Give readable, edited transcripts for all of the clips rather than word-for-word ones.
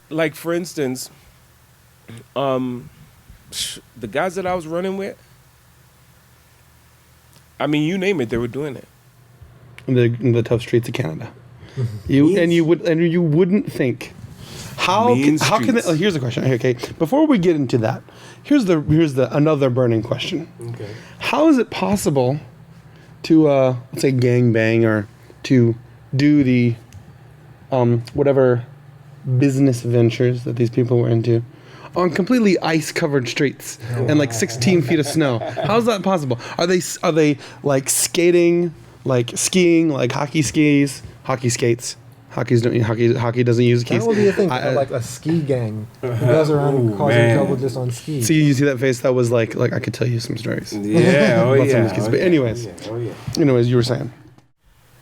like for instance, the guys that I was running with, I mean, you name it, they were doing it. In the tough streets of Canada. You wouldn't think. How can they, here's the question. Okay, before we get into that, here's the another burning question. Okay. How is it possible to let's say gangbang or to do the whatever business ventures that these people were into on completely ice-covered streets and like 16 feet of snow? How's that possible? Are they like skating, like skiing, like hockey skates? Hockey doesn't use skis. That would be a thing, like a ski gang who goes around causing trouble just on skis. See, you see that face? That was like I could tell you some stories. Yeah, But anyways, you were saying.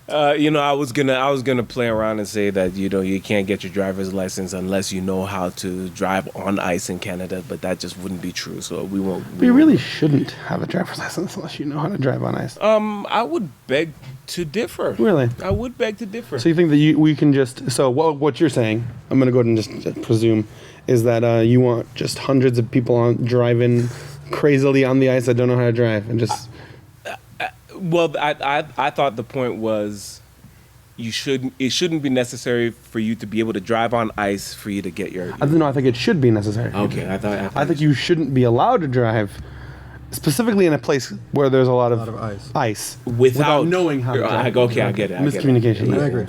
I was gonna play around and say that you can't get your driver's license unless you know how to drive on ice in Canada, but that just wouldn't be true. So we won't. You really shouldn't have a driver's license unless you know how to drive on ice. I would beg to differ. Really? I would beg to differ. So you think that we can just what you're saying? I'm gonna go ahead and just presume is that you want just hundreds of people driving crazily on the ice that don't know how to drive and just. Well, I thought the point was it shouldn't be necessary for you to be able to drive on ice for you to get your. I think it should be necessary. Okay, I think you shouldn't be allowed to drive, specifically in a place where there's a lot of ice without knowing how to drive. Okay, I get it. Miscommunication. I agree.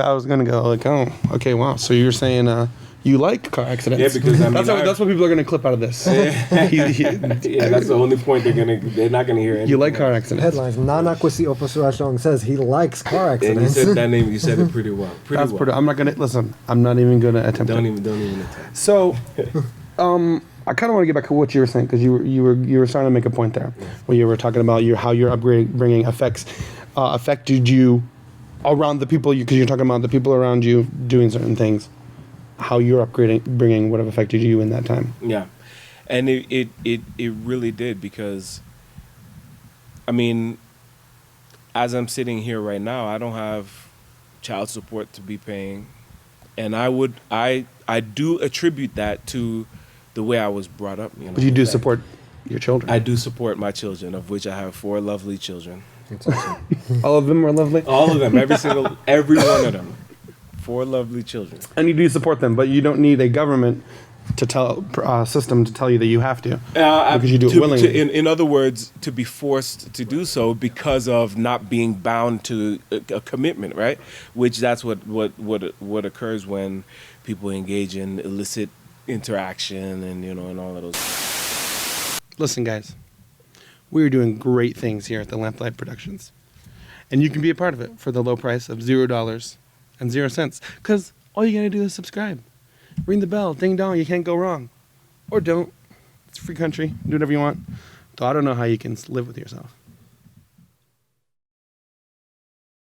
I was gonna go like, oh, okay, wow. So you're saying you like car accidents? Yeah, because that's what people are gonna clip out of this. That's the only point they're not gonna hear. Anything. You like car accidents? Headlines: Nana Kwesi Oposu Ashong says he likes car accidents. And you said that name. You said it pretty well. I'm not gonna listen. I'm not even gonna attempt. Don't even attempt. So, I kind of want to get back to what you were saying because you were starting to make a point there, where you were talking about how your upbringing affected you around the people because you're talking about the people around you doing certain things. How your upbringing would have affected you in that time. Yeah, and it really did because, I mean, as I'm sitting here right now, I don't have child support to be paying, and I do attribute that to the way I was brought up. But you do support your children. I do support my children, of which I have 4 lovely children. All of them are lovely. All of them, every one of them. 4 lovely children. And you do support them, but you don't need a government to tell system to tell you that you have to because you do it willingly. In other words, to be forced to do so because of not being bound to a commitment, right? Which that's what occurs when people engage in illicit interaction and all of those. Listen, guys, we are doing great things here at the Lamplight Productions, and you can be a part of it for the low price of $0. And 0 cents, because all you gotta do is subscribe, ring the bell, ding dong, you can't go wrong, or don't. It's a free country, do whatever you want. Though I don't know how you can live with yourself.